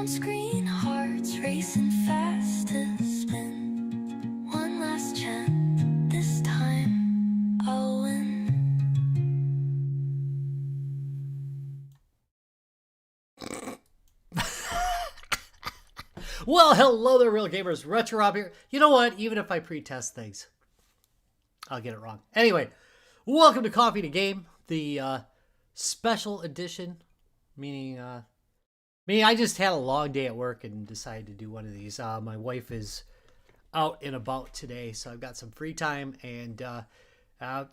screen, hearts racing fast to spin. One last chance, this time I'll win. Well, hello there, real gamers. Retro Rob here. You know what? Even if I pre-test things, I'll get it wrong. Anyway, welcome to Coffee to Game, the special edition. Meaning, I just had a long day at work and decided to do one of these. My wife is out and about today, so I've got some free time. And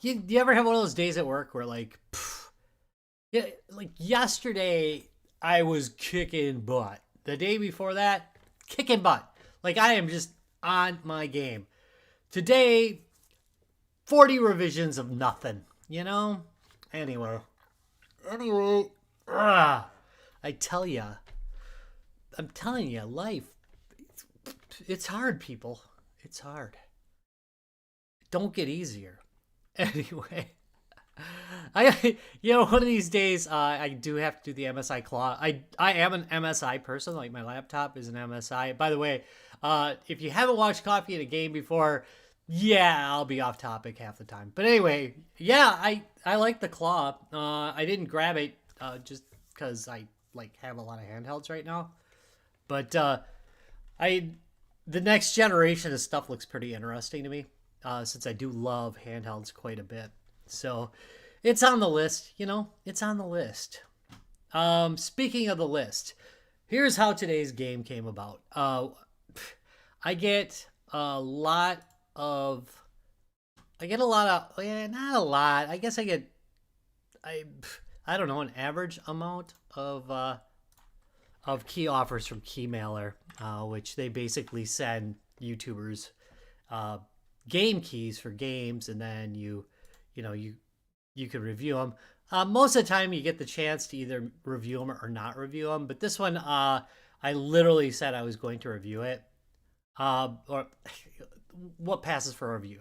you ever have one of those days at work where, like yesterday I was kicking butt. The day before that, kicking butt. Like, I am just on my game. Today, 40 revisions of nothing, you know? Anyway, I tell ya, I'm telling you, life, it's hard, people. It's hard. Don't get easier. Anyway, one of these days, I do have to do the MSI claw. I am an MSI person. Like, my laptop is an MSI. By the way, if you haven't watched Coffee in a Game before, yeah, I'll be off topic half the time. But anyway, yeah, I like the claw. I didn't grab it just because I have a lot of handhelds right now. But the next generation of stuff looks pretty interesting to me, since I do love handhelds quite a bit. So it's on the list, it's on the list. Speaking of the list, here's how today's game came about. I get a lot of, not a lot. I guess I don't know, an average amount of key offers from Keymailer, which they basically send YouTubers game keys for games, and then you can review them. Most of the time you get the chance to either review them or not review them. But this one, I literally said I was going to review it. Or what passes for a review?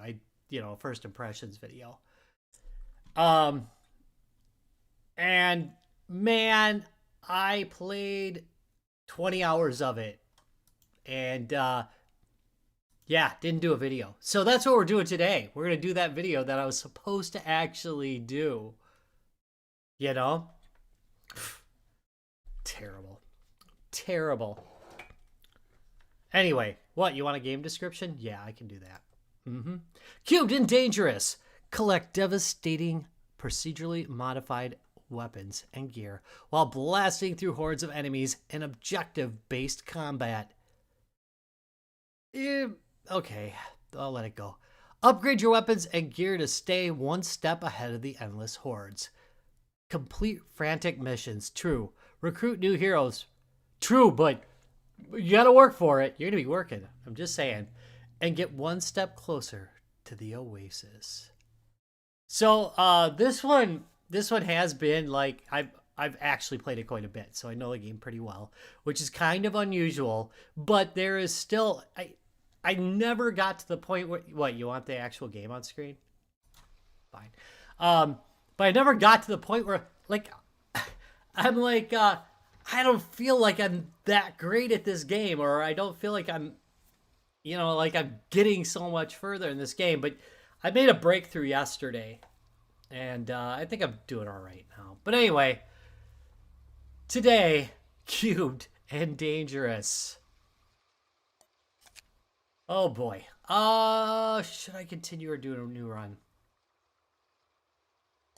First impressions video. And man, I played 20 hours of it. And, yeah, didn't do a video. So that's what we're doing today. We're going to do that video that I was supposed to actually do. Terrible. Terrible. Anyway, what? You want a game description? Yeah, I can do that. Cubed and Dangerous. Collect devastating, procedurally modified weapons and gear while blasting through hordes of enemies in objective-based combat. Okay, I'll let it go. Upgrade your weapons and gear to stay one step ahead of the endless hordes. Complete frantic missions. True. Recruit new heroes. True, but you gotta work for it. You're gonna be working. I'm just saying. And get one step closer to the oasis. So, this one has been, like, I've actually played it quite a bit, so I know the game pretty well, which is kind of unusual, but there is still, I never got to the point where, what, you want the actual game on screen? Fine. But I never got to the point where, like, I'm like, I don't feel like I'm that great at this game, or I don't feel like I'm, I'm getting so much further in this game. But I made a breakthrough yesterday, and I think I'm doing all right now. But anyway, today, Cubed and Dangerous. Oh boy. Should I continue or do a new run?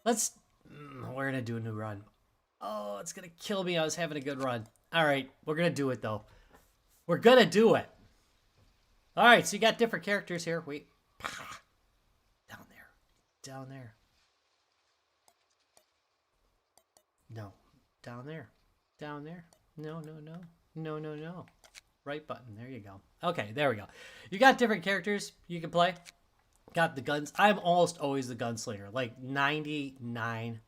We're gonna do a new run. Oh, it's gonna kill me. I was having a good run. All right, we're gonna do it though. We're gonna do it. All right, so you got different characters here. Wait. Down there. Down there. No. Down there. Down there. No, no, no. No, no, no. Right button. There you go. Okay, there we go. You got different characters you can play. Got the guns. I'm almost always the gunslinger, like 99%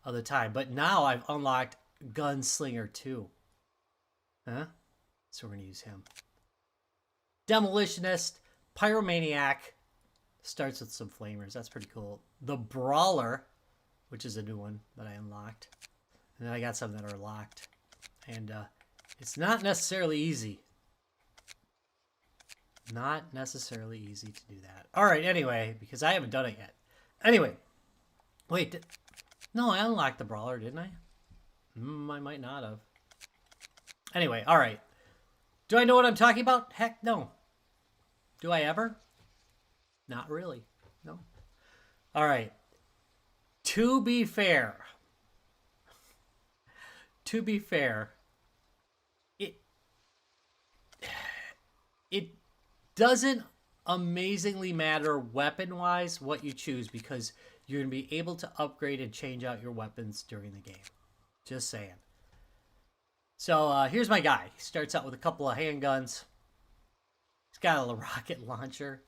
of the time. But now I've unlocked Gunslinger 2. Huh? So we're going to use him. Demolitionist, Pyromaniac. Starts with some flamers. That's pretty cool. The Brawler, which is a new one that I unlocked. And then I got some that are locked. And It's not necessarily easy. Not necessarily easy to do that. All right, anyway, because I haven't done it yet. Anyway, wait. No, I unlocked the brawler, didn't I? I might not have. Anyway, all right. Do I know what I'm talking about? Heck no. Do I ever? Not really. No. All right. To be fair, it doesn't amazingly matter weapon-wise what you choose because you're going to be able to upgrade and change out your weapons during the game. Just saying. So here's my guy. He starts out with a couple of handguns. He's got a rocket launcher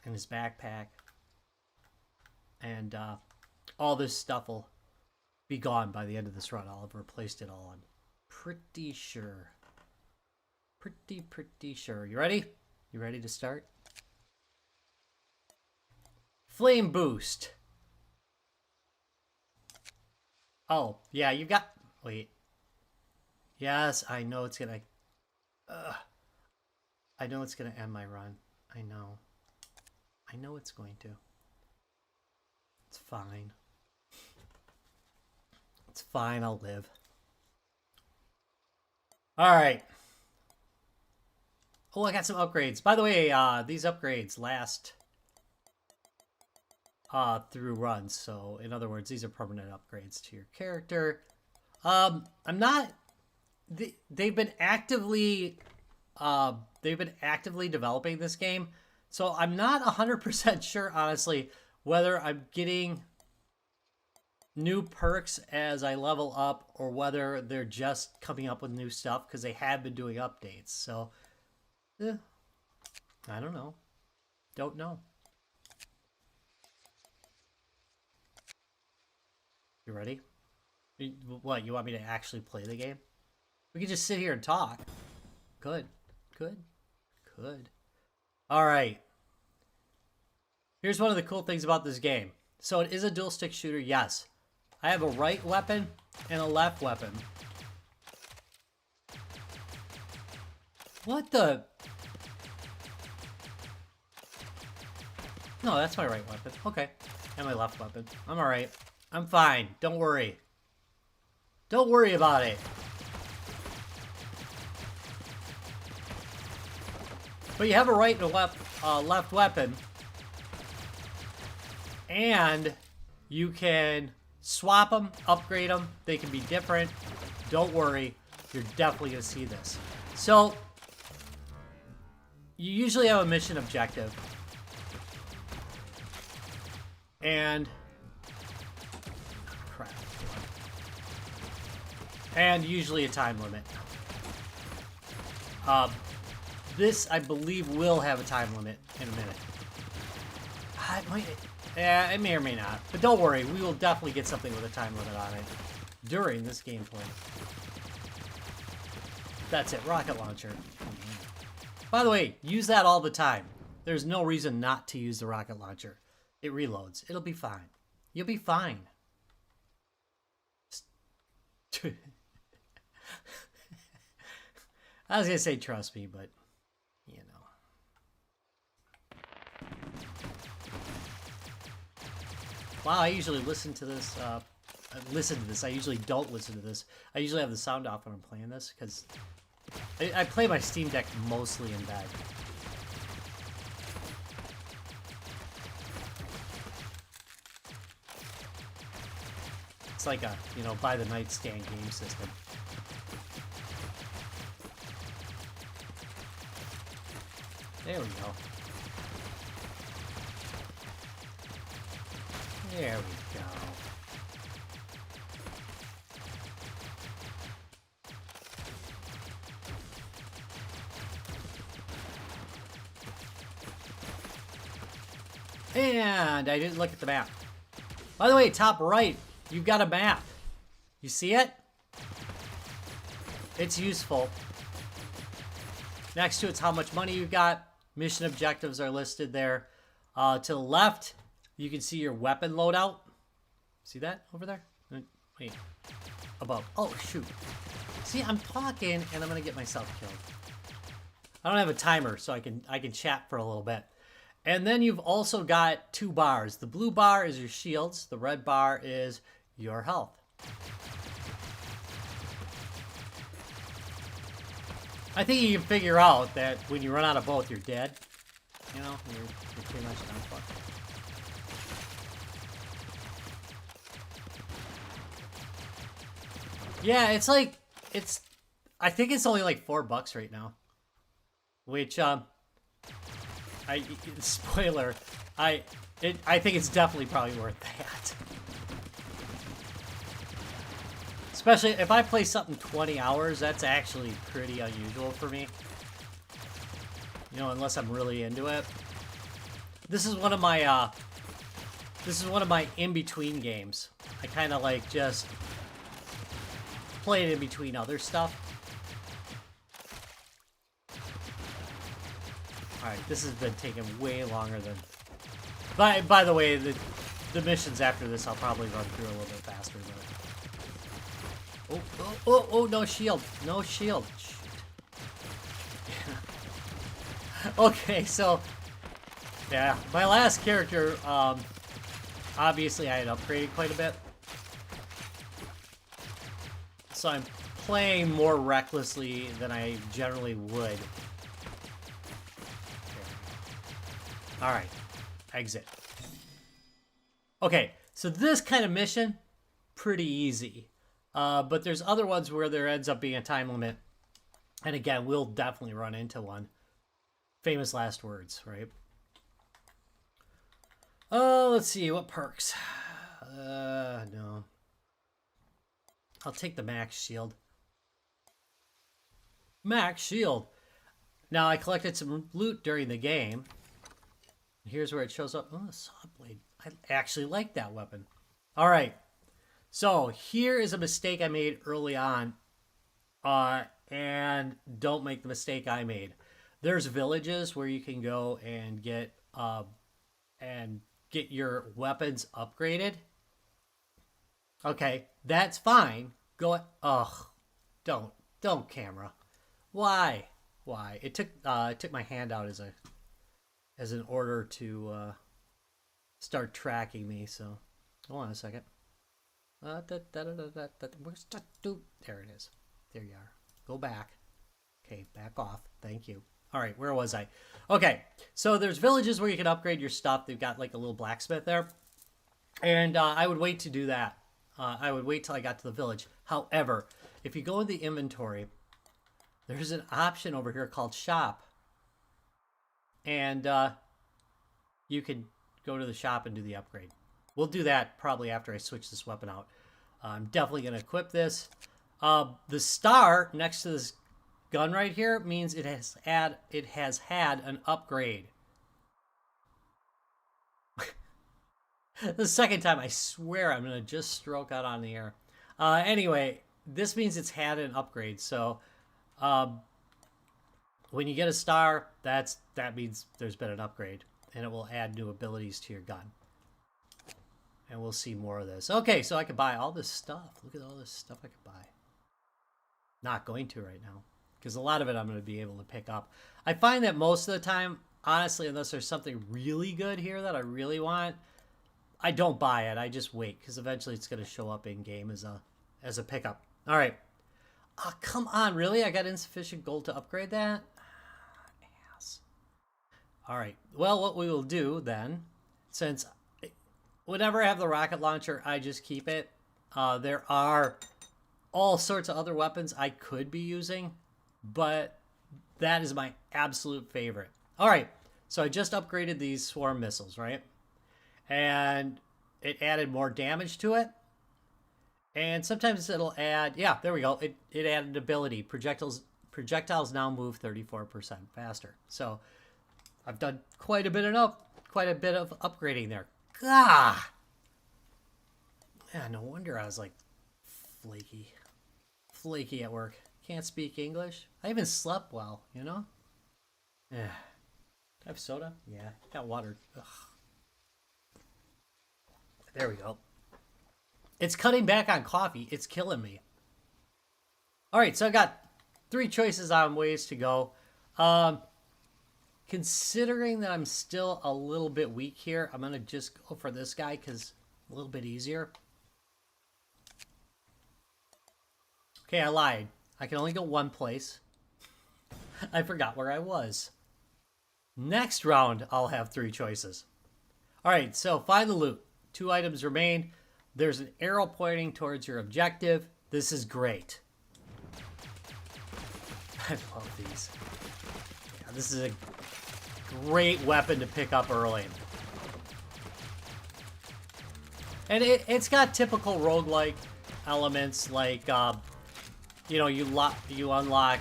in his backpack. And all this stuff will be gone by the end of this run. I'll have replaced it all. I'm pretty sure. Pretty sure. You ready? You ready to start? Flame boost. Oh, yeah, you got... Wait. Yes, I know it's gonna... I know it's gonna end my run. I know. I know it's going to. It's fine. It's fine, I'll live. Alright. Oh, I got some upgrades. By the way, these upgrades last through runs. So, in other words, these are permanent upgrades to your character. I'm not... They've been actively developing this game. So, I'm not 100% sure, honestly, whether I'm getting new perks as I level up or whether they're just coming up with new stuff because they have been doing updates. So, I don't know. Don't know. You ready? What, you want me to actually play the game? We can just sit here and talk. Good. All right. Here's one of the cool things about this game. So it is a dual stick shooter, yes. I have a right weapon and a left weapon. What the... No, that's my right weapon. Okay. And my left weapon. I'm alright. I'm fine. Don't worry. Don't worry about it. But you have a right and a left weapon. And you can swap them, upgrade them. They can be different. Don't worry. You're definitely going to see this. So, you usually have a mission objective. And... crap. And usually a time limit. This, I believe, will have a time limit in a minute. Yeah, it may or may not. But don't worry, we will definitely get something with a time limit on it during this gameplay. That's it, rocket launcher. By the way, use that all the time. There's no reason not to use the rocket launcher. It reloads. It'll be fine. You'll be fine. I was going to say trust me, but, you know. Wow, I usually listen to this. I usually don't listen to this. I usually have the sound off when I'm playing this, because I play my Steam Deck mostly in bed. It's like a, you know, by the nightstand game system. There we go. There we go. And I didn't look at the map. By the way, top right, you've got a map. You see it? It's useful. Next to it's how much money you've got. Mission objectives are listed there. To the left, you can see your weapon loadout. See that over there? Wait. Above. Oh, shoot. See, I'm talking and I'm gonna get myself killed. I don't have a timer, so I can chat for a little bit. And then you've also got 2 bars. The blue bar is your shields. The red bar is your health. I think you can figure out that when you run out of both, you're dead. You know, you're pretty much done for. Yeah, it's like, I think it's only like $4 right now. Which, spoiler, I think it's definitely probably worth that. Especially if I play something 20 hours, that's actually pretty unusual for me. You know, unless I'm really into it. This is one of my in-between games. I kind of like just play it in between other stuff. Alright, this has been taking way longer than... By the way, the missions after this I'll probably run through a little bit faster, but... Oh, no shield. No shield. Shoot. Okay, so... Yeah, my last character, obviously I had upgraded quite a bit. So I'm playing more recklessly than I generally would. Alright, exit. Okay, so this kind of mission, pretty easy. But there's other ones where there ends up being a time limit. And again, we'll definitely run into one. Famous last words, right? Oh, let's see, what perks? No. I'll take the max shield. Max shield! Now, I collected some loot during the game. Here's where it shows up. Oh, a saw blade. I actually like that weapon. All right. So here is a mistake I made early on. And don't make the mistake I made. There's villages where you can go and get your weapons upgraded. Okay, that's fine. Go. Ugh. Don't camera. Why? It took my hand out as an order to start tracking me, so hold on a second. Where's that? There it is. There you are. Go back. Okay, back off. Thank you. All right, where was I? Okay, so there's villages where you can upgrade your stuff. They've got like a little blacksmith there. And I would wait to do that. I would wait till I got to the village. However, if you go in the inventory, there's an option over here called shop. And you can go to the shop and do the upgrade. We'll do that probably after I switch this weapon out. I'm definitely going to equip this. The star next to this gun right here means it has had an upgrade. The second time, I swear I'm going to just stroke out on the air. Anyway, this means it's had an upgrade. So when you get a star, that means there's been an upgrade. And it will add new abilities to your gun. And we'll see more of this. Okay, so I could buy all this stuff. Look at all this stuff I could buy. Not going to right now. Because a lot of it I'm going to be able to pick up. I find that most of the time, honestly, unless there's something really good here that I really want, I don't buy it. I just wait. Because eventually it's going to show up in-game as a pickup. All right. Oh, come on. Really? I got insufficient gold to upgrade that? Ass. All right. Well, what we will do then, since whenever I have the rocket launcher, I just keep it. There are all sorts of other weapons I could be using, but that is my absolute favorite. All right, so I just upgraded these swarm missiles, right? And it added more damage to it. And sometimes it'll add, yeah, there we go. It added ability. Projectiles now move 34% faster. So I've done quite a bit of upgrading there. Gah! Yeah, no wonder I was like flaky at work. Can't speak English. I even slept well, you know? Yeah. Do I have soda? Yeah. Got water. Ugh. There we go. It's cutting back on coffee. It's killing me. All right, so I got 3 choices on ways to go. Considering that I'm still a little bit weak here, I'm going to just go for this guy because a little bit easier. Okay, I lied. I can only go one place. I forgot where I was. Next round, I'll have 3 choices. All right, so find the loot. 2 items remain. There's an arrow pointing towards your objective. This is great. I love these. Yeah, this is a great weapon to pick up early. And it's got typical roguelike elements like, you know, you unlock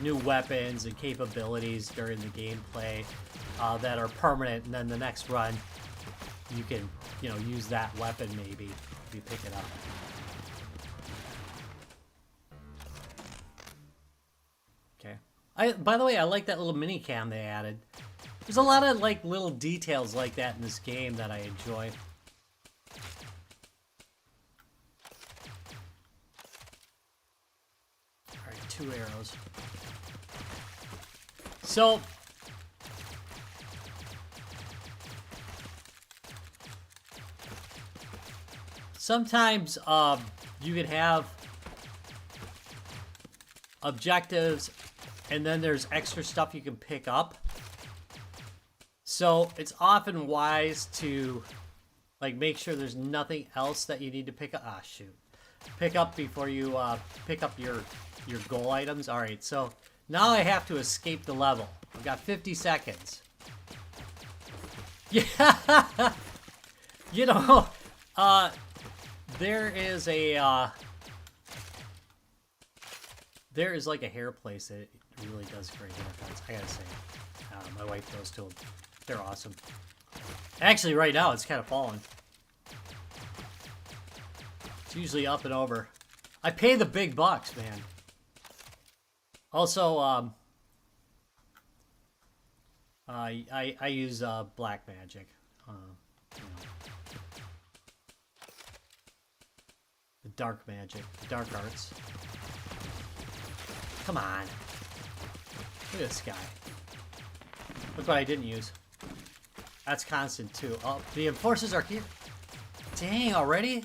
new weapons and capabilities during the gameplay that are permanent, and then the next run you can, you know, use that weapon maybe if you pick it up. Okay. By the way, I like that little mini cam they added. There's a lot of like little details like that in this game that I enjoy. All right, 2 arrows. So sometimes you can have objectives and then there's extra stuff you can pick up. So it's often wise to like make sure there's nothing else that you need to pick up. Ah, shoot. Pick up before you pick up your goal items. All right, so now I have to escape the level. I've got 50 seconds. Yeah. You know, there is like a hair place that really does great haircuts. I gotta say, my wife goes to them. They're awesome. Actually, right now it's kind of falling. It's usually up and over. I pay the big bucks, man. Also, I use black magic. You know, the dark magic, the dark arts. Come on. Look at this guy. Look what I didn't use. That's constant too. Oh, the enforcers are here. Dang, already?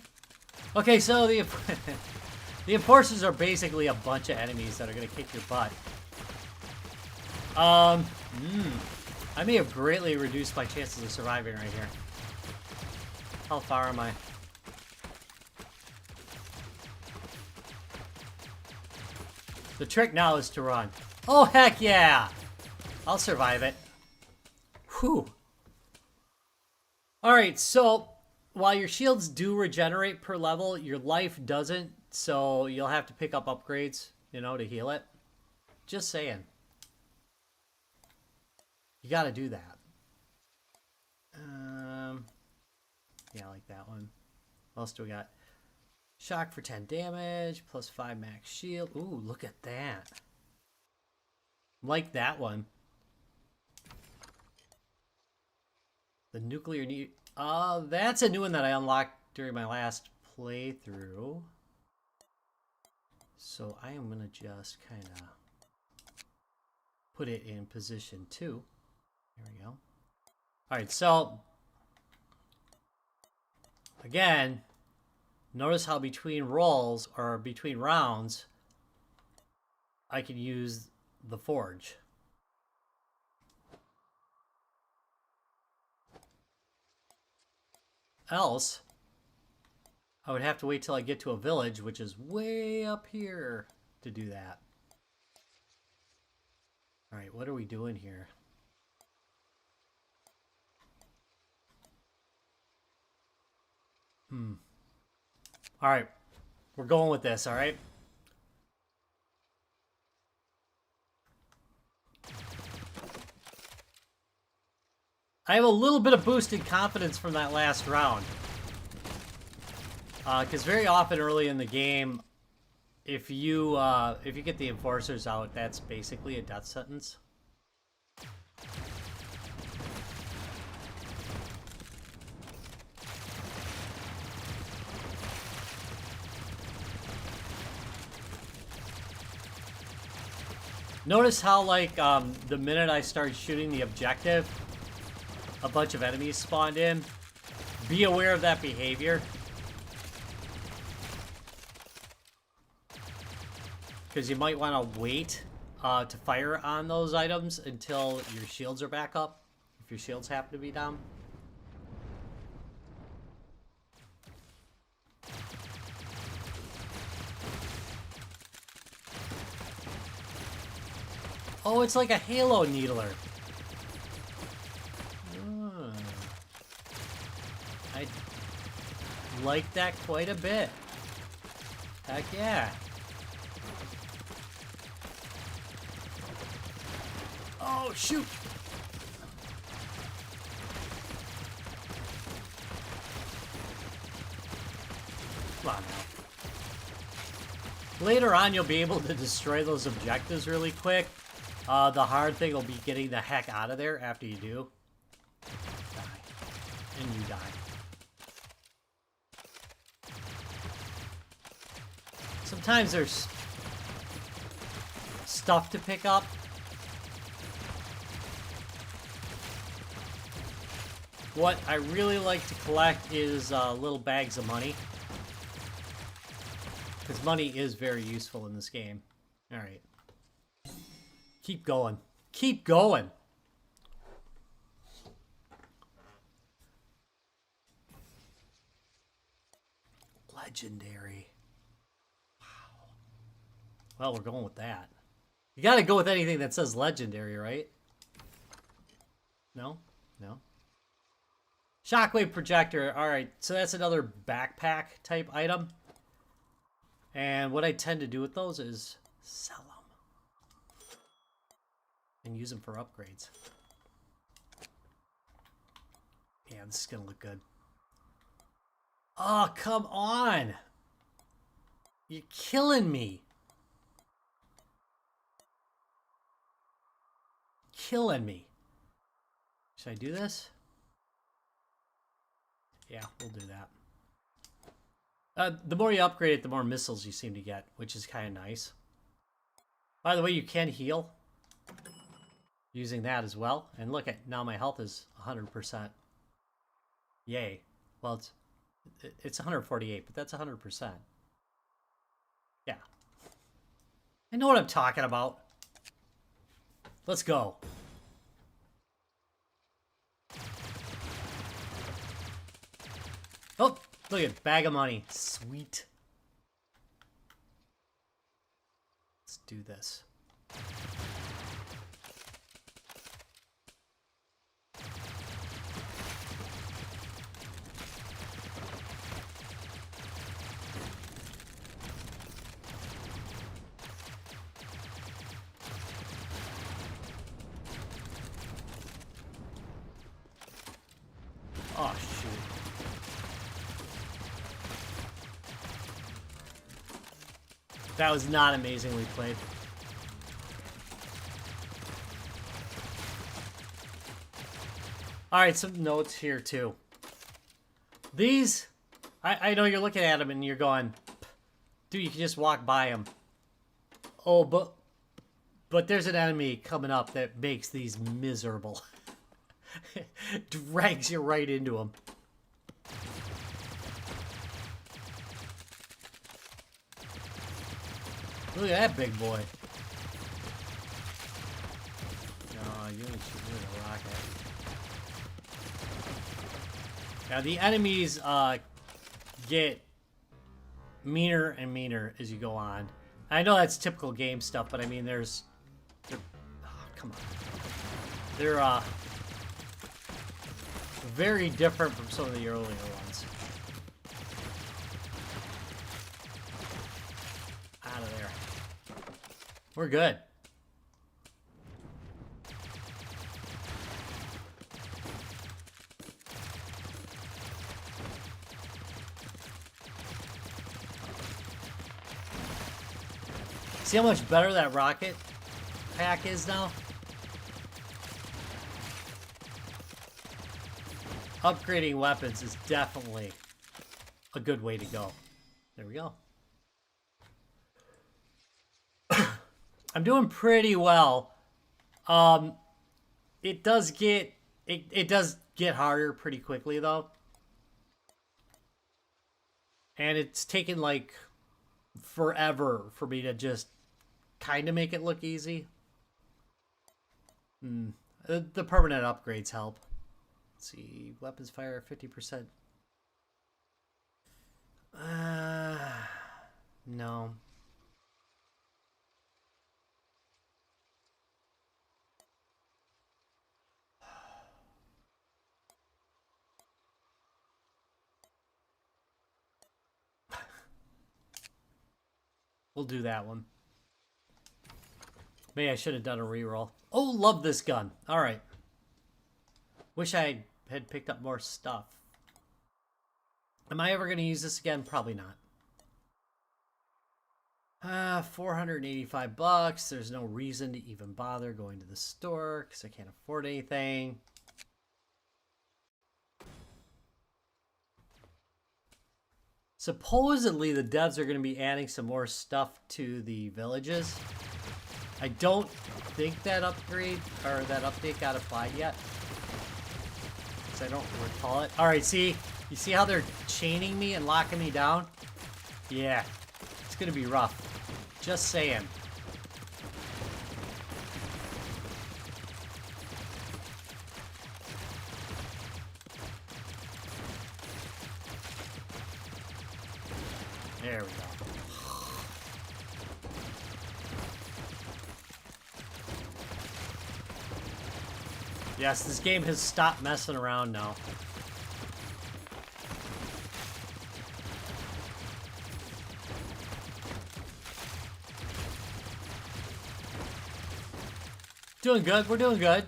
Okay, so the enforcers are basically a bunch of enemies that are gonna kick your butt. I may have greatly reduced my chances of surviving right here. How far am I? The trick now is to run. Oh, heck yeah! I'll survive it. Whew. Alright, so while your shields do regenerate per level, your life doesn't, so you'll have to pick up upgrades, you know, to heal it. Just saying. You gotta do that. Yeah, I like that one. What else do we got? Shock for 10 damage, plus 5 max shield. Ooh, look at that. Like that one. The nuclear that's a new one that I unlocked during my last playthrough. So I am gonna just kind of put it in position 2. There we go. Alright, so again, notice how between rolls or between rounds I can use the forge. Else, I would have to wait till I get to a village, which is way up here, to do that. Alright, what are we doing here? Alright, we're going with this, alright? I have a little bit of boosted confidence from that last round. Because very often early in the game, if you get the enforcers out, that's basically a death sentence. Notice how, like, the minute I start shooting the objective, a bunch of enemies spawned in. Be aware of that behavior. Because you might want to wait to fire on those items until your shields are back up. If your shields happen to be down. Oh, it's like a Halo needler. I like that quite a bit. Heck yeah. Oh, shoot! Come on now. Later on, you'll be able to destroy those objectives really quick. The hard thing will be getting the heck out of there after you do. Die. And you die. Sometimes there's stuff to pick up. What I really like to collect is little bags of money. Because money is very useful in this game. Alright. Keep going. Keep going! Legendary. Wow. Well, we're going with that. You gotta go with anything that says legendary, right? No? No? Shockwave projector. Alright, so that's another backpack type item. And what I tend to do with those is sell them. And use them for upgrades. Yeah, this is gonna look good. Oh, come on! You're killing me. Killing me. Should I do this? Yeah, we'll do that. The more you upgrade it, the more missiles you seem to get, which is kind of nice. By the way, you can heal using that as well. And look at now, my health is 100%. Yay! Well, it's 148, but that's 100%. Yeah, I know what I'm talking about. Let's go. Oh, look at bag of money. Sweet. Let's do this. Oh, shoot. That was not amazingly played. Alright, some notes here too. These, I know you're looking at them and you're going, dude, you can just walk by them. Oh, but there's an enemy coming up that makes these miserable. Drags you right into them. Look at that big boy. No, you ain't shooting with a rocket. Now the enemies get meaner and meaner as you go on. I know that's typical game stuff, but I mean they're oh, come on. They're very different from some of the earlier ones. Out of there. We're good. See how much better that rocket pack is now? Upgrading weapons is definitely a good way to go. There we go. I'm doing pretty well. It does get it does get harder pretty quickly though. And it's taken like forever for me to just kind of make it look easy. The permanent upgrades help. Let's see, weapons fire 50%. No. We'll do that one. Maybe I should have done a reroll. Oh, love this gun. All right. Wish I had picked up more stuff. Am I ever going to use this again? Probably not. 485 bucks. There's no reason to even bother going to the store because I can't afford anything. Supposedly, the devs are going to be adding some more stuff to the villages. I don't think that upgrade or that update got applied yet. Because I don't recall it. Alright, see? You see how they're chaining me and locking me down? Yeah. It's going to be rough. Just saying. There we go. Yes, this game has stopped messing around now. Doing good, we're doing good.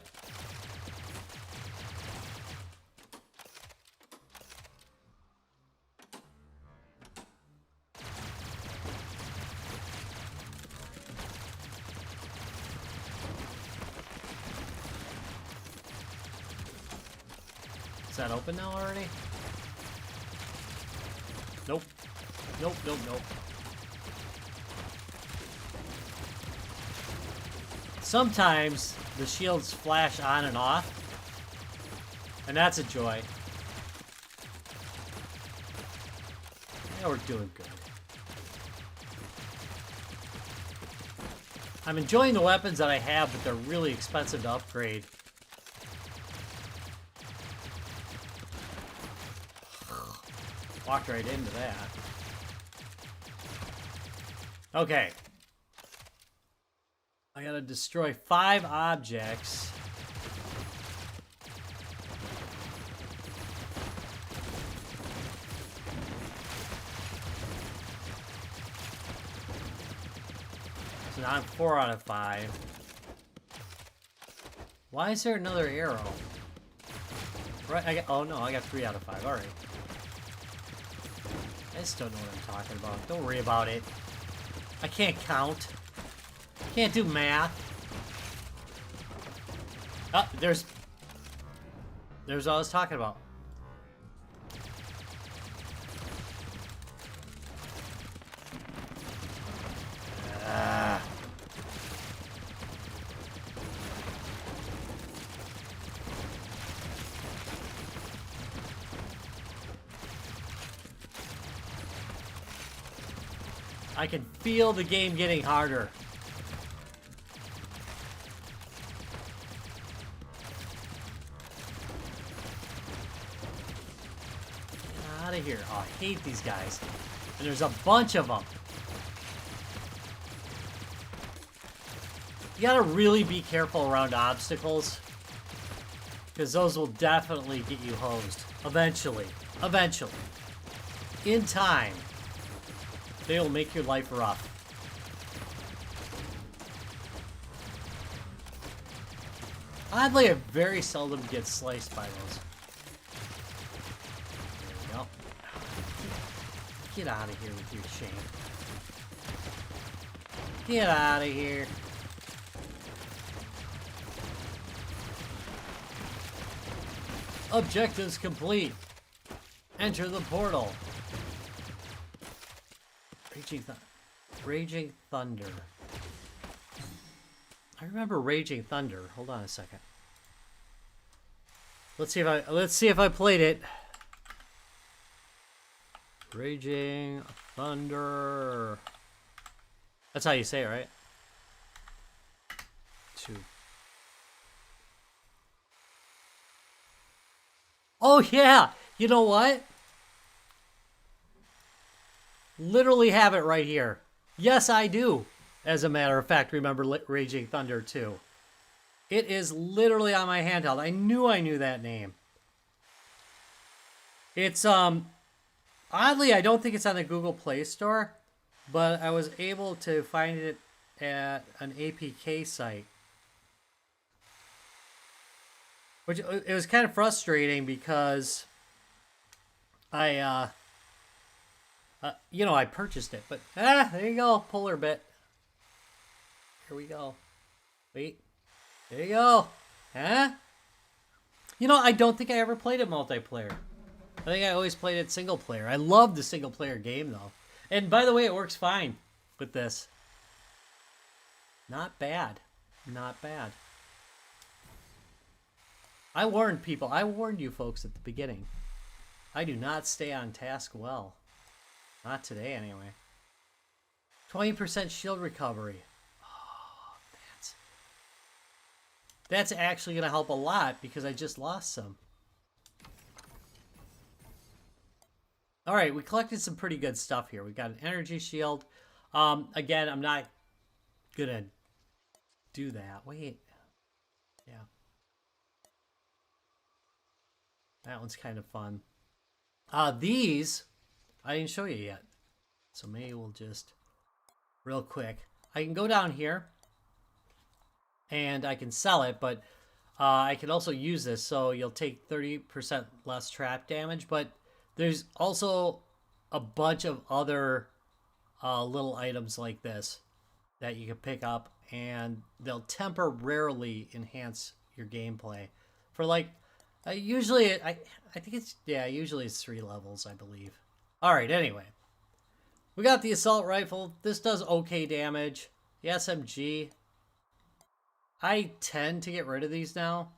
Is that open now already? Nope. Nope, nope, nope. Sometimes the shields flash on and off, and that's a joy. Yeah, we're doing good. I'm enjoying the weapons that I have, but they're really expensive to upgrade. Walked right into that. Okay. I gotta destroy 5 objects. So now I'm 4 out of 5. Why is there another arrow? Right, oh no, I got 3 out of 5. Alright. I just don't know what I'm talking about. Don't worry about it. I can't count. Can't do math. Oh, there's what I was talking about. I can feel the game getting harder. Get out of here. Oh, I hate these guys. And there's a bunch of them. You gotta really be careful around obstacles, because those will definitely get you hosed. Eventually. Eventually. In time. They will make your life rough. Oddly, I very seldom get sliced by those. There we go. Get out of here with your chain. Get out of here. Objectives complete. Enter the portal. Raging Thunder. I remember Raging Thunder. Hold on a second. Let's see if I played it. Raging Thunder. That's how you say it, right? 2. Oh yeah! You know what? Literally have it right here. Yes, I do. As a matter of fact, remember Raging Thunder 2. It is literally on my handheld. I knew that name. It's, oddly, I don't think it's on the Google Play Store, but I was able to find it at an APK site. Which, it was kind of frustrating because I purchased it, but, there you go, polar bit. Here we go. Wait. There you go. Huh? You know, I don't think I ever played it multiplayer. I think I always played it single player. I love the single player game, though. And by the way, it works fine with this. Not bad. Not bad. I warned people. I warned you folks at the beginning. I do not stay on task well. Not today, anyway. 20% shield recovery. Oh, that's actually going to help a lot because I just lost some. All right, we collected some pretty good stuff here. We got an energy shield. Again, I'm not going to do that. Wait. Yeah. That one's kind of fun. These, I didn't show you yet. So maybe we'll just, real quick. I can go down here, and I can sell it, but I can also use this, so you'll take 30% less trap damage, but there's also a bunch of other little items like this that you can pick up, and they'll temporarily enhance your gameplay. For like, usually, I think it's, yeah, usually it's 3 levels, I believe. Alright, anyway. We got the assault rifle. This does okay damage. The SMG. I tend to get rid of these now,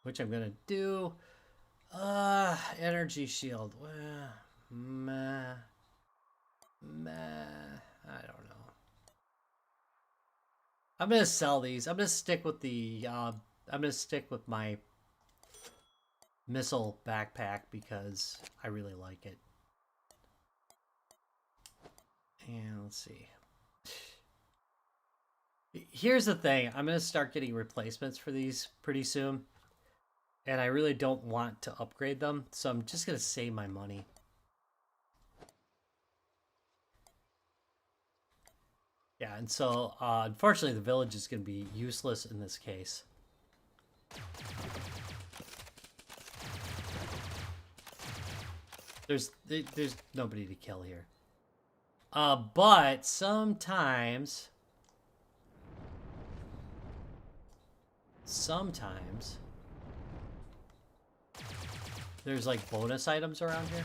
which I'm going to do. Energy shield. Meh. I don't know. I'm going to sell these. I'm going to stick with the, I'm going to stick with my missile backpack because I really like it. And let's see. Here's the thing. I'm going to start getting replacements for these pretty soon. And I really don't want to upgrade them. So I'm just going to save my money. Yeah, and so unfortunately the village is going to be useless in this case. There's nobody to kill here. But sometimes there's like bonus items around here.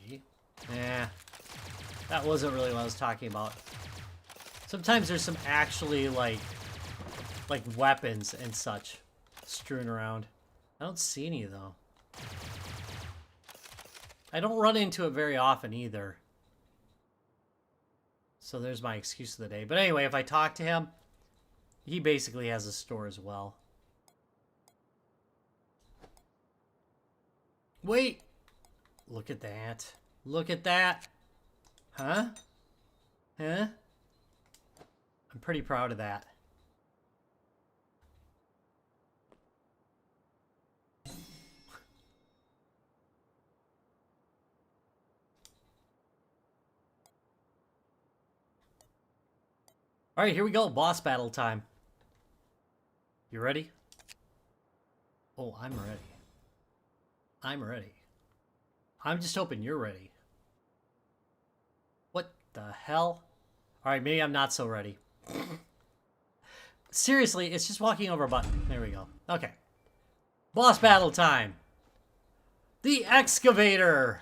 See? That wasn't really what I was talking about. Sometimes there's some actually like weapons and such strewn around. I don't see any though. I don't run into it very often either. So there's my excuse of the day. But anyway, if I talk to him, he basically has a store as well. Wait! Look at that. Look at that. Huh? Huh? I'm pretty proud of that. Alright, here we go. Boss battle time. You ready? Oh, I'm ready. I'm ready. I'm just hoping you're ready. What the hell? Alright, maybe I'm not so ready. Seriously, it's just walking over a button. There we go. Okay. Boss battle time. The excavator.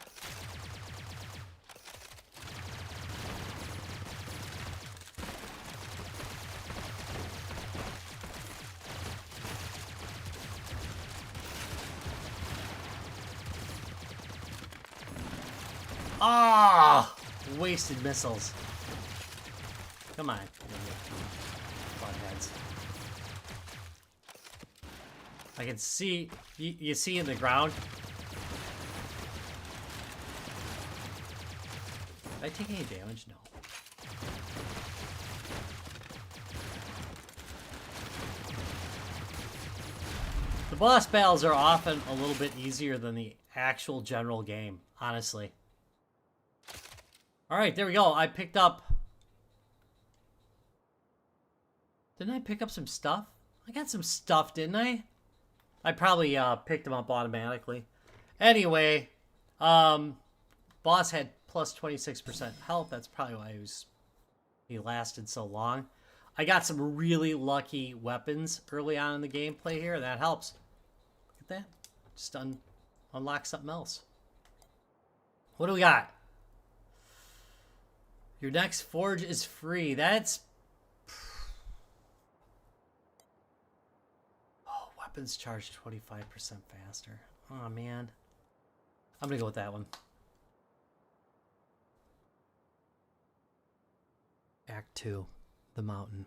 Ah! Wasted missiles. Come on. Buttheads. I can see... You see in the ground? Did I take any damage? No. The boss battles are often a little bit easier than the actual general game, honestly. Alright, there we go. I picked up... Didn't I pick up some stuff? I got some stuff, didn't I? I probably picked them up automatically. Anyway, boss had plus 26% health. That's probably why he lasted so long. I got some really lucky weapons early on in the gameplay here. That helps. Look at that. Just unlock something else. What do we got? Your next forge is free. That's... Oh, weapons charge 25% faster. Oh, man. I'm going to go with that one. Act 2. The mountain.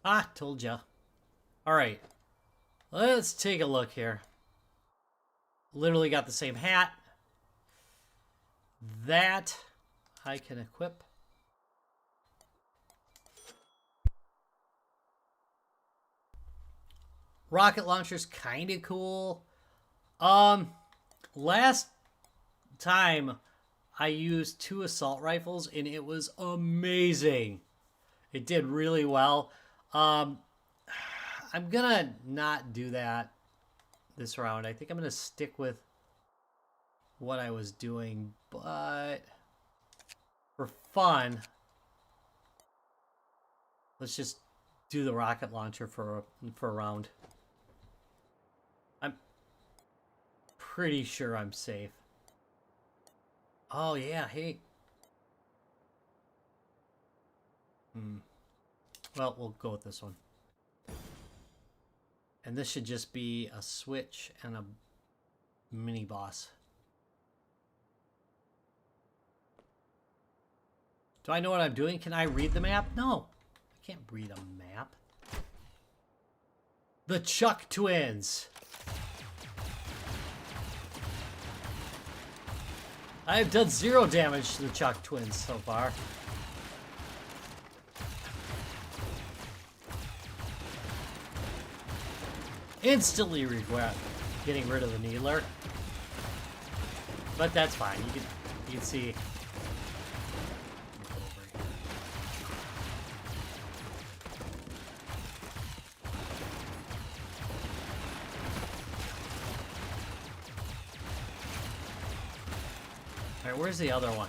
Ah, told ya. Alright. Let's take a look here. Literally got the same hat. That I can equip. Rocket launcher's kind of cool. Last time I used 2 assault rifles and it was amazing. It did really well. I'm gonna not do that this round. I think I'm gonna stick with what I was doing, but for fun, let's just do the rocket launcher for a round. I'm pretty sure I'm safe. Oh yeah, hey. Well, we'll go with this one. And this should just be a switch and a mini boss. Do I know what I'm doing? Can I read the map? No. I can't read a map. The Chuck Twins. I've done 0 damage to the Chuck Twins so far. Instantly regret getting rid of the Needler. But that's fine. You can see. Alright, where's the other one?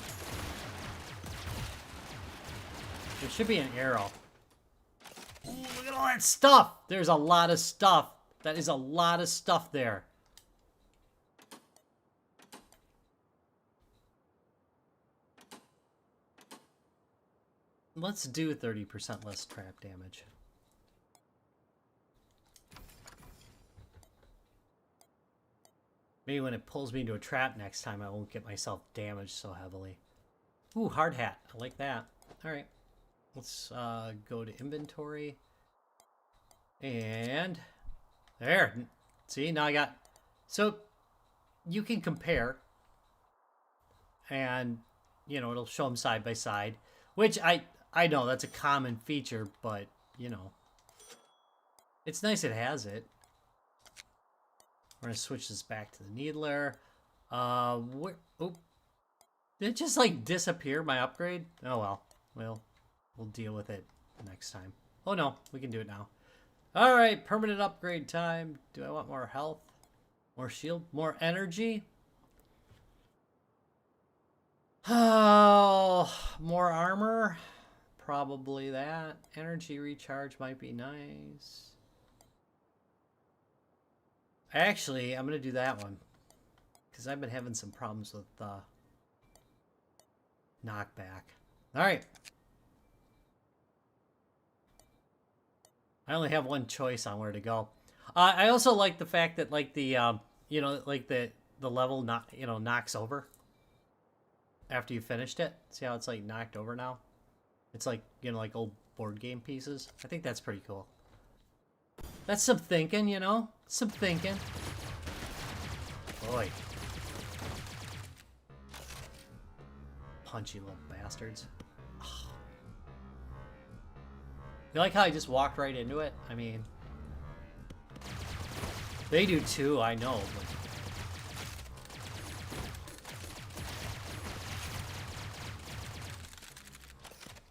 There should be an arrow. Ooh, look at all that stuff! There's a lot of stuff. That is a lot of stuff there. Let's do 30% less trap damage. Maybe when it pulls me into a trap next time, I won't get myself damaged so heavily. Ooh, hard hat. I like that. Alright. Let's go to inventory. And... there. See, now I got... So, you can compare. And, you know, it'll show them side by side. Which, I know that's a common feature, but, you know. It's nice it has it. We're going to switch this back to the Needler. Where... Oh. Did it just, like, disappear, my upgrade? Oh, well. We'll deal with it next time. Oh, no. We can do it now. Alright, permanent upgrade time. Do I want more health? More shield? More energy? Oh, more armor? Probably that. Energy recharge might be nice. Actually, I'm going to do that one. Because I've been having some problems with knockback. Alright. I only have one choice on where to go. I also like the fact that like the you know, like the level not knocks over after you finished it. See how it's like knocked over now? It's like, you know, like old board game pieces. I think that's pretty cool. That's some thinking, you know? Some thinking. Boy. Punchy little bastards. Oh. You like how I just walked right into it? I mean, they do too, I know. But...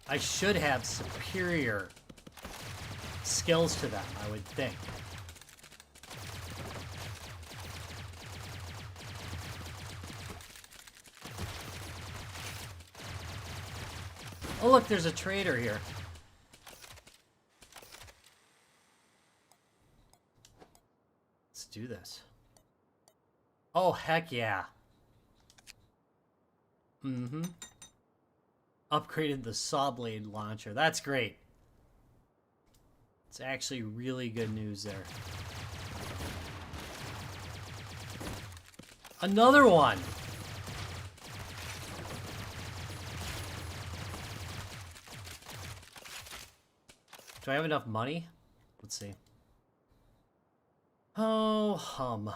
I should have superior skills to them, I would think. Oh look, there's a trader here. Let's do this. Oh, heck yeah. Mm-hmm. Upgraded the saw blade launcher. That's great. It's actually really good news there. Another one. Do I have enough money? Let's see. Oh, hum.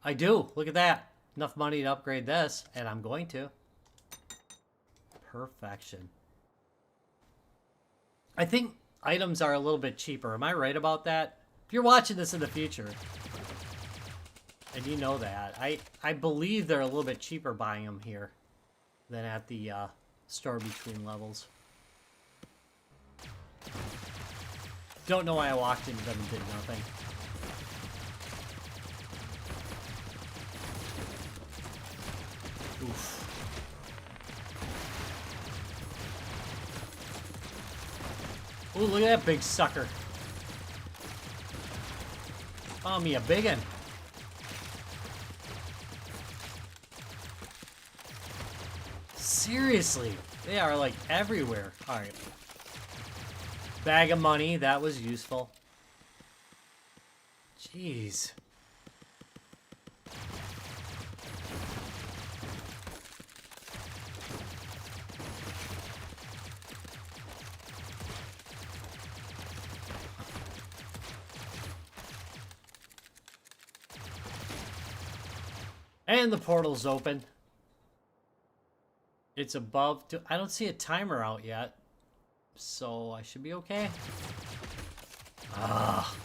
I do. Look at that. Enough money to upgrade this, and I'm going to. Perfection. I think items are a little bit cheaper. Am I right about that? If you're watching this in the future, and you know that, I believe they're a little bit cheaper buying them here than at the store between levels. Don't know why I walked into them and did nothing. Oof. Ooh, look at that big sucker. Oh, me a biggin. Seriously, they are like everywhere. All right. Bag of money, that was useful. Jeez. And the portal's open. It's above. I don't see a timer out yet. So I should be okay. Ah.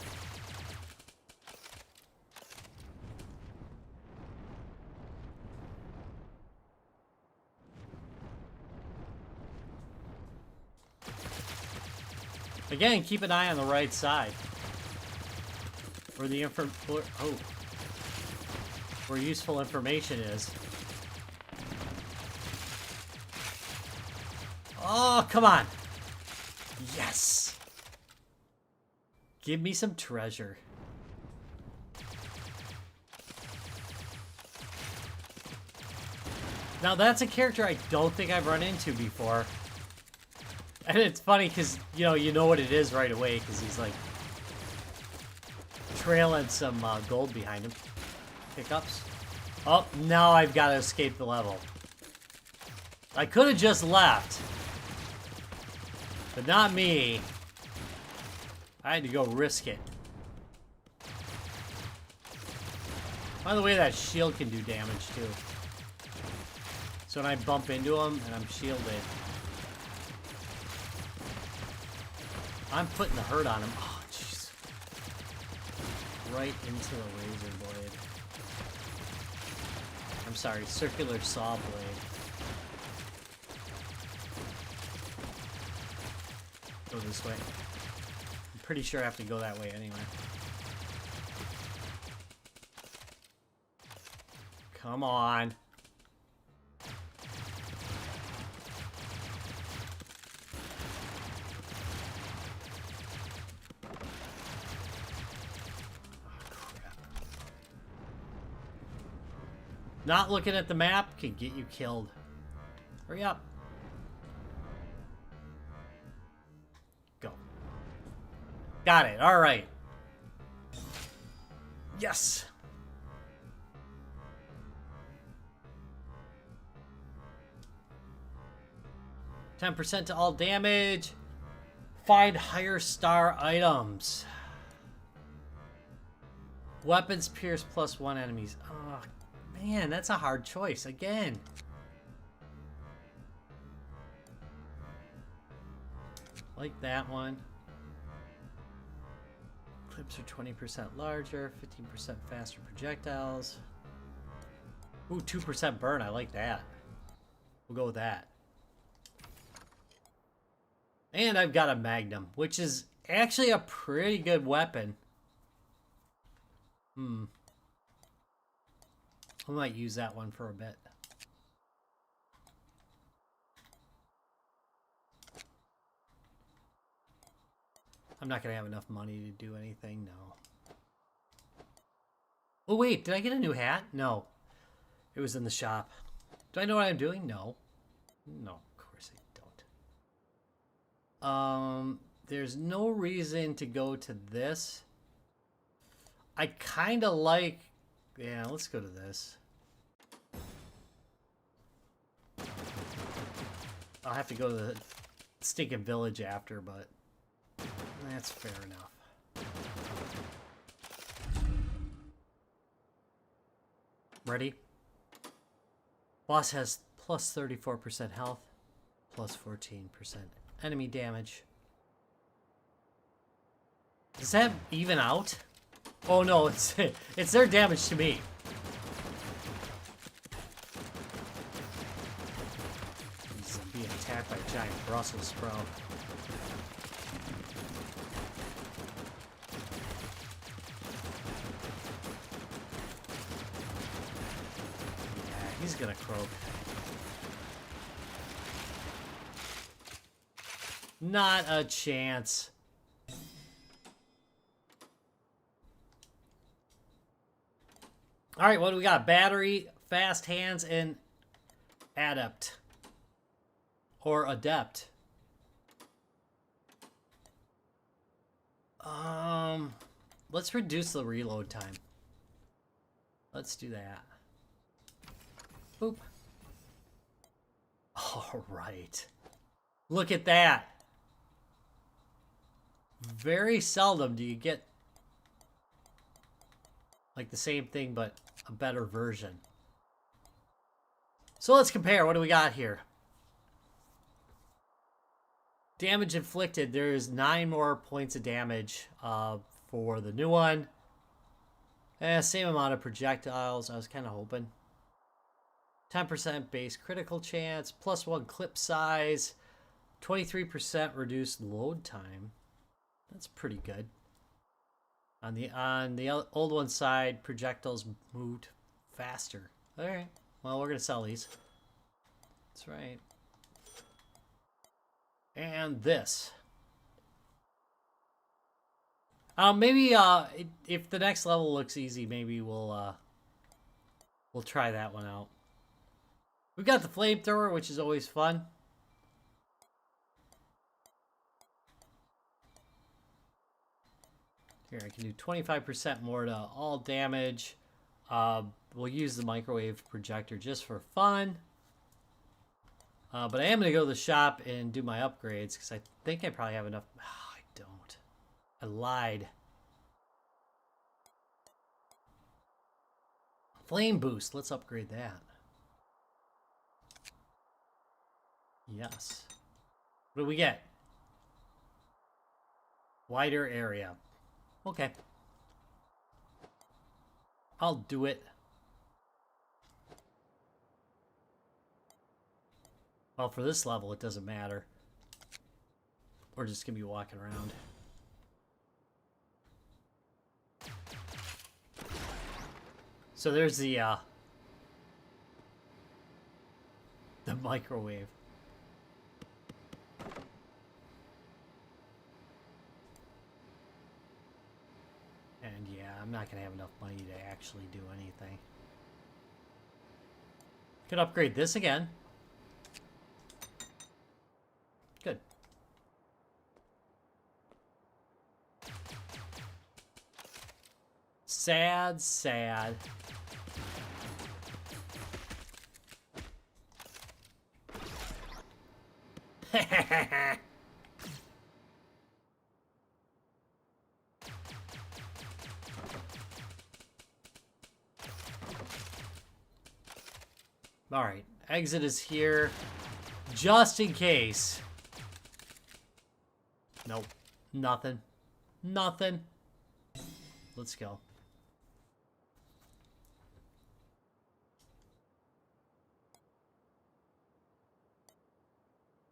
Again, keep an eye on the right side. Where the where useful information is. Oh, come on. Yes. Give me some treasure. Now that's a character I don't think I've run into before. And it's funny because, you know what it is right away because he's like trailing some gold behind him. Pickups. Oh, now I've got to escape the level. I could have just left. But not me. I had to go risk it. By the way, that shield can do damage too. So when I bump into him and I'm shielded, I'm putting the hurt on him. Oh, jeez. Right into the razor blade. I'm sorry, circular saw blade. Go this way. I'm pretty sure I have to go that way anyway. Come on. Not looking at the map can get you killed. Hurry up. Go. Got it. All right. Yes! %10 to all damage. Find higher star items. Weapons pierce +1 enemies. Oh, man, that's a hard choice again. Like that one. Clips are 20% larger, 15% faster projectiles. Ooh, 2% burn. I like that. We'll go with that. And I've got a Magnum, which is actually a pretty good weapon. I might use that one for a bit. I'm not going to have enough money to do anything, no. Oh, wait, did I get a new hat? No. It was in the shop. Do I know what I'm doing? No. No, of course I don't. There's no reason to go to this. I kind of like... Yeah, let's go to this. I'll have to go to the stinking village after, but that's fair enough. Ready? Boss has plus 34% health, plus 14% enemy damage. Does that even out? Oh no, it's their damage to me. He's being attacked by a giant Brussels sprout. Yeah, he's gonna croak. Not a chance. All right, what do we got? Battery, fast hands, and adept. Or adept. Let's reduce the reload time. Let's do that. Boop. All right. Look at that. Very seldom do you get like the same thing, but a better version. So let's compare. What do we got here? Damage inflicted. There's 9 more points of damage for the new one. Same amount of projectiles. I was kind of hoping. 10% base critical chance. +1 clip size. 23% reduced load time. That's pretty good. On the old one side, projectiles moved faster. All right. Well, we're gonna sell these. That's right. And this. Maybe if the next level looks easy, maybe we'll try that one out. We've got the flamethrower, which is always fun. Here, I can do 25% more to all damage. We'll use the microwave projector just for fun. But I am going to go to the shop and do my upgrades because I think I probably have enough. Oh, I don't. I lied. Flame boost. Let's upgrade that. Yes. What do we get? Wider area. Okay. I'll do it. Well, for this level, it doesn't matter. We're just going to be walking around. So there's the microwave. And yeah, I'm not going to have enough money to actually do anything. Could upgrade this again. Good. Sad, sad. All right, exit is here, just in case. Nope, nothing, nothing. Let's go.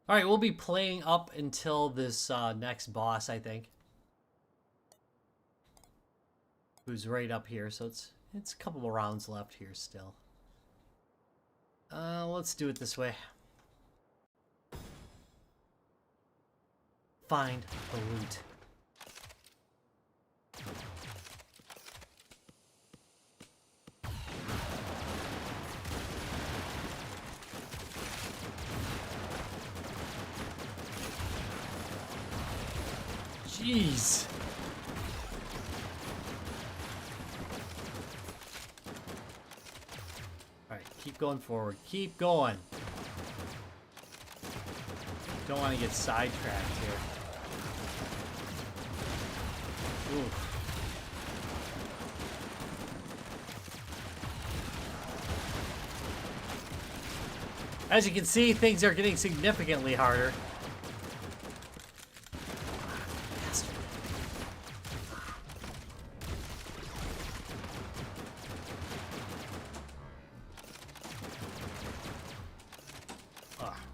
All right, we'll be playing up until this next boss, I think. Who's right up here, so it's a couple of rounds left here still. Let's do it this way. Find the loot. Jeez. Alright, keep going forward. Keep going. Don't want to get sidetracked here. Oof. As you can see, things are getting significantly harder.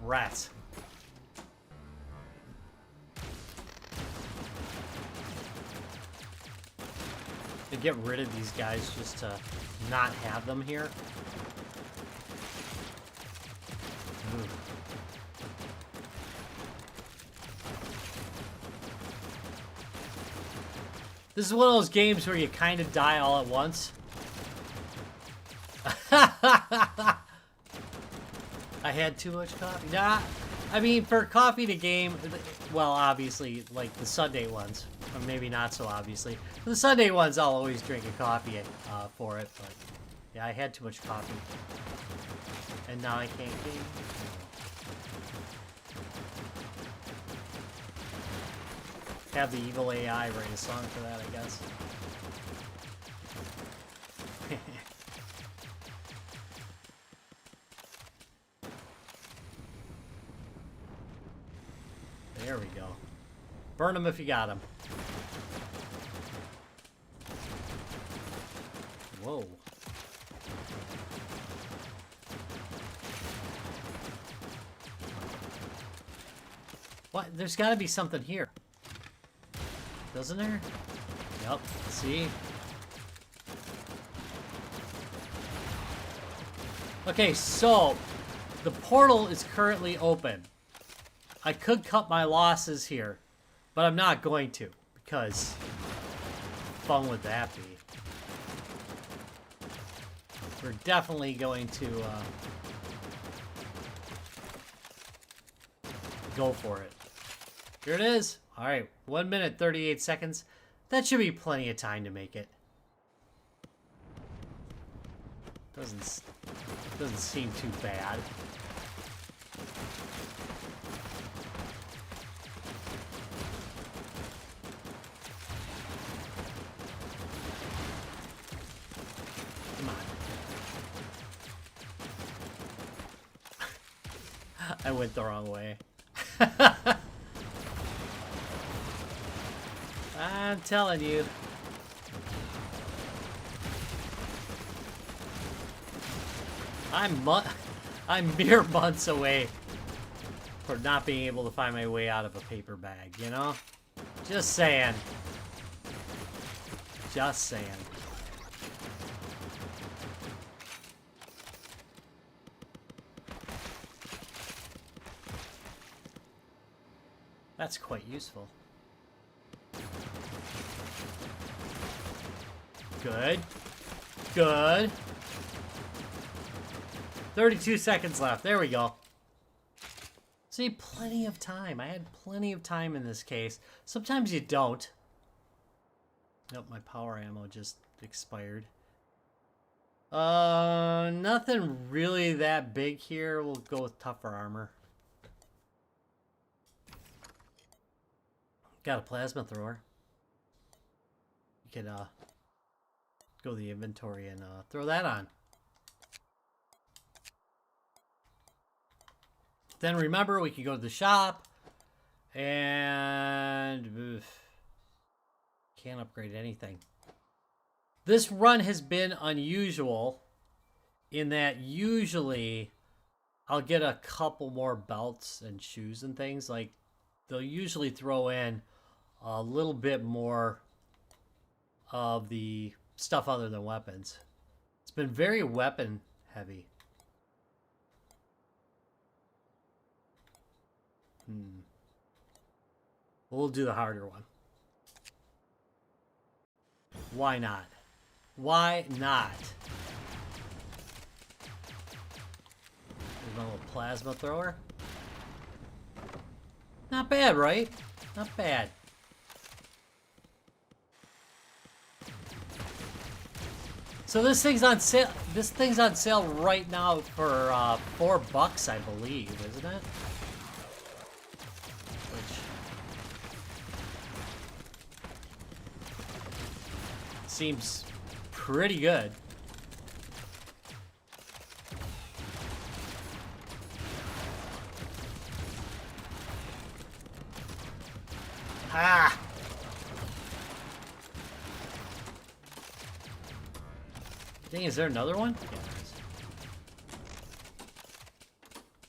Rats. To get rid of these guys just to not have them here. Ooh. This is one of those games where you kind of die all at once. I had too much coffee. Nah, I mean, for coffee to game, well, obviously, like the Sunday ones, or maybe not so obviously. For the Sunday ones, I'll always drink a coffee for it, but yeah, I had too much coffee. And now I can't game. Have the evil AI write a song for that, I guess. There we go. Burn them if you got them. Whoa. What? There's got to be something here. Doesn't there? Yep. See? Okay, so the portal is currently open. I could cut my losses here, but I'm not going to, because fun would that be? We're definitely going to go for it. Here it is. All right, 1 minute, 38 seconds. That should be plenty of time to make it. Doesn't seem too bad. I went the wrong way. I'm telling you. I'm mere months away from not being able to find my way out of a paper bag, you know? Just saying. Just saying. That's quite useful. Good. Good. 32 seconds left. There we go. See, plenty of time. I had plenty of time in this case. Sometimes you don't. Nope, my power ammo just expired. Nothing really that big here. We'll go with tougher armor. Got a plasma thrower. You can go to the inventory and throw that on. Then remember, we can go to the shop and can't upgrade anything. This run has been unusual in that usually I'll get a couple more belts and shoes and things. Like, they'll usually throw in a little bit more of the stuff other than weapons. It's been very weapon heavy. We'll do the harder one. Why not? Why not? There's my little plasma thrower. Not bad, right? Not bad. So this thing's on sale. This thing's on sale right now for $4, I believe, isn't it? Which seems pretty good. Ah! Dang, is there another one? Yeah, there is.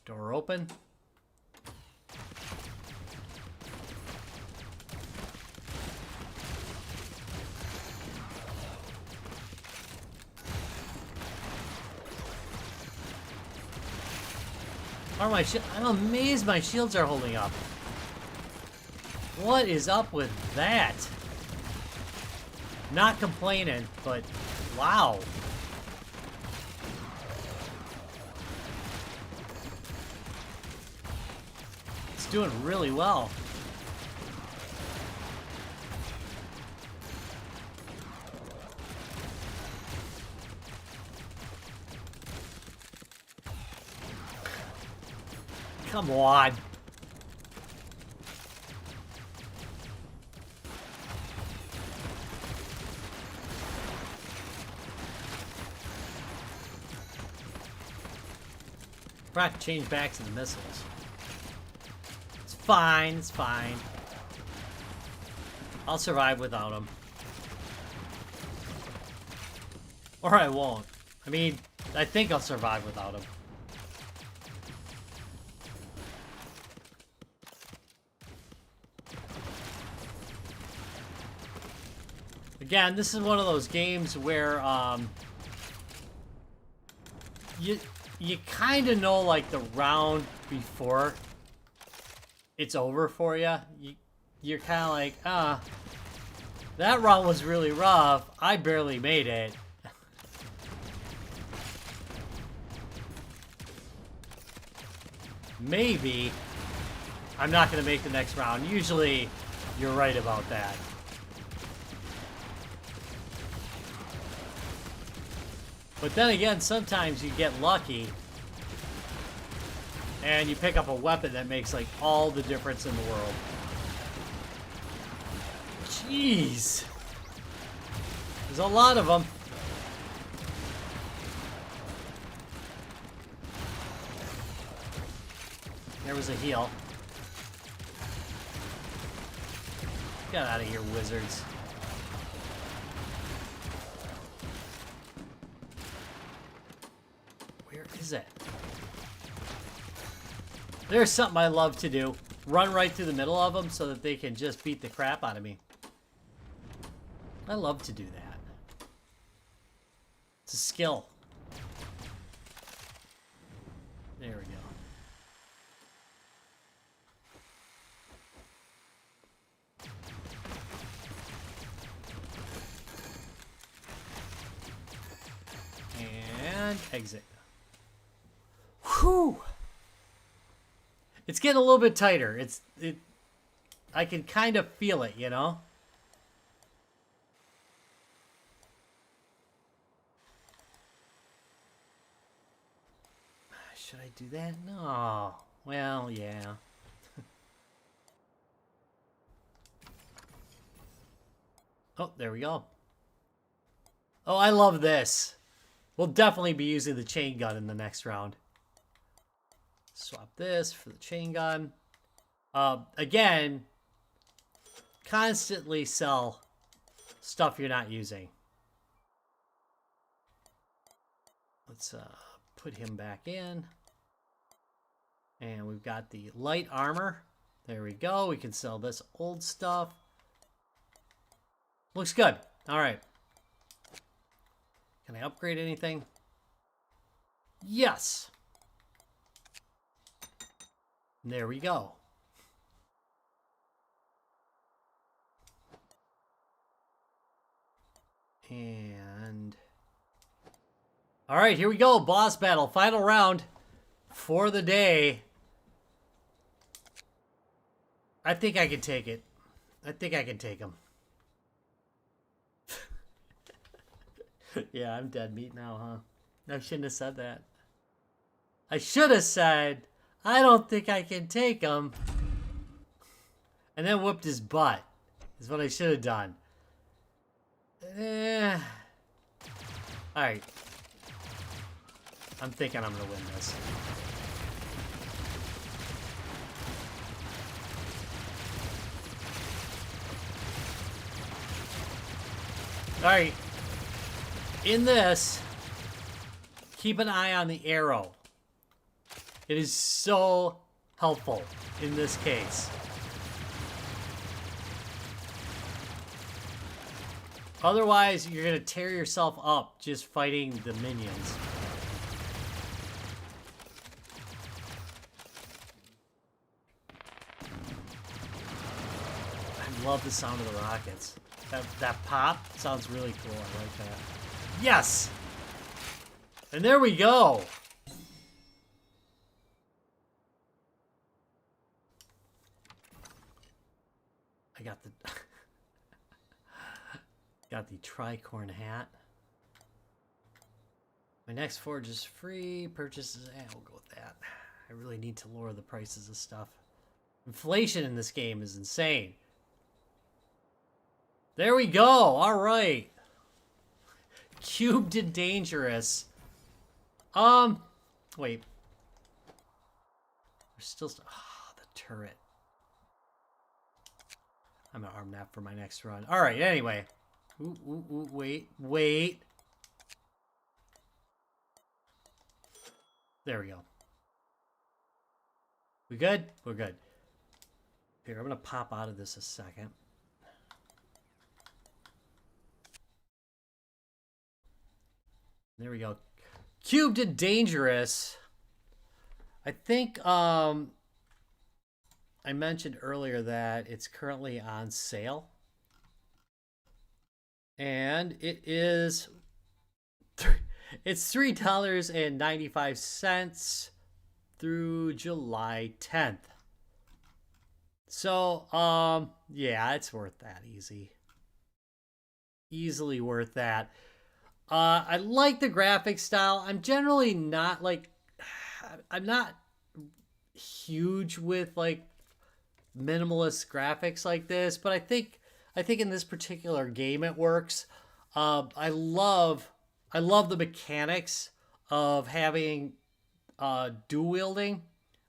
Door open. Are my I'm amazed my shields are holding up. What is up with that? Not complaining, but wow. It's doing really well. Come on. We're have to change back to the missiles. It's fine, it's fine. I'll survive without them. Or I won't. I mean, I think I'll survive without them. Again, this is one of those games where you kind of know, like, the round before it's over for you. You're kind of like, that round was really rough. I barely made it. Maybe I'm not going to make the next round. Usually, you're right about that. But then again, sometimes you get lucky and you pick up a weapon that makes, like, all the difference in the world. Jeez. There's a lot of them. There was a heal. Get out of here, wizards. Where is it? There's something I love to do. Run right through the middle of them so that they can just beat the crap out of me. I love to do that. It's a skill. There we go. And exit. Whew. It's getting a little bit tighter. I can kind of feel it, you know? Should I do that? No. Well, yeah. Oh, there we go. Oh, I love this. We'll definitely be using the chain gun in the next round. Swap this for the chain gun. Again, constantly sell stuff you're not using. Let's put him back in. And we've got the light armor. There we go. We can sell this old stuff. Looks good. All right. Can I upgrade anything? Yes. And there we go. And all right, here we go. Boss battle, final round for the day. I think I can take it. I think I can take him. Yeah, I'm dead meat now, huh? I shouldn't have said that. I should have said, I don't think I can take him. And then whooped his butt. Is what I should have done. Alright. I'm thinking I'm going to win this. Alright. In this, keep an eye on the arrow. It is so helpful in this case. Otherwise, you're going to tear yourself up just fighting the minions. I love the sound of the rockets. That pop sounds really cool. I like that. Yes! And there we go. I got the got the tricorn hat. My next forge is free. Purchases, we'll go with that. I really need to lower the prices of stuff. Inflation in this game is insane. There we go. All right. Cubed and dangerous. Wait. There's still the turret. I'm gonna arm that for my next run. All right. Anyway. Ooh, wait. There we go. We good? We're good. Here, I'm gonna pop out of this a second. There we go. Cubed and dangerous. I think I mentioned earlier that it's currently on sale. And it is it's $3.95 through July 10th. So yeah, it's worth that. Easily worth that. I like the graphic style. I'm generally not like, I'm not huge with like minimalist graphics like this, but I think in this particular game it works. I love the mechanics of having dual wielding,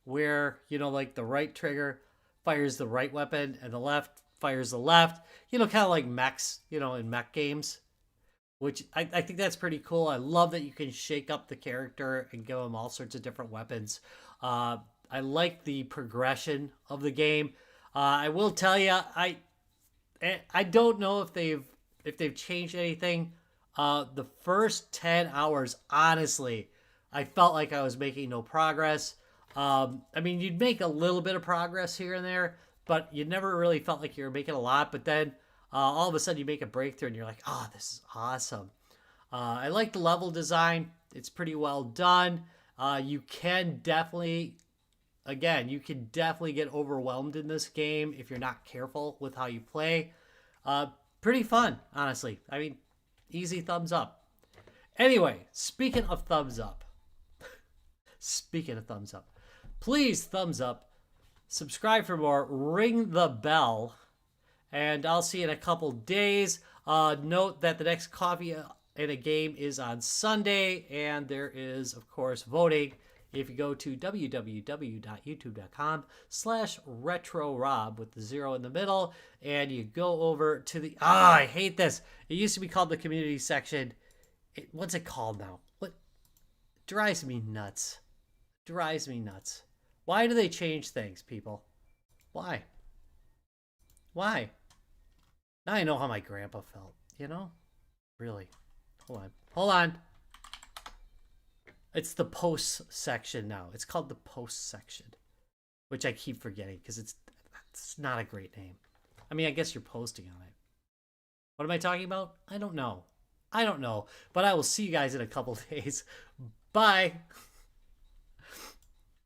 where like the right trigger fires the right weapon and the left fires the left. Kind of like mechs, in mech games. Which I think that's pretty cool. I love that you can shake up the character and give him all sorts of different weapons. I like the progression of the game. I will tell you, I don't know if they've changed anything. The first 10 hours, honestly, I felt like I was making no progress. I mean, you'd make a little bit of progress here and there, but you never really felt like you were making a lot. But then all of a sudden you make a breakthrough and you're like, oh, this is awesome. I like the level design. It's pretty well done. You can definitely get overwhelmed in this game if you're not careful with how you play. Pretty fun, honestly. I mean, easy thumbs up. Anyway, speaking of thumbs up, Speaking of thumbs up, please thumbs up, subscribe for more, ring the bell, and I'll see you in a couple days. Note that the next Coffee in a Game is on Sunday, and there is, of course, voting. If you go to www.youtube.com/RetroRob with the 0 in the middle, and you go over to the... I hate this. It used to be called the community section. What's it called now? What drives me nuts? Drives me nuts. Why do they change things, people? Why? Why? Now I know how my grandpa felt, you know? Really. Hold on. Hold on. It's the posts section now. It's called the posts section, which I keep forgetting because it's not a great name. I mean, I guess you're posting on it. What am I talking about? I don't know. But I will see you guys in a couple days. Bye.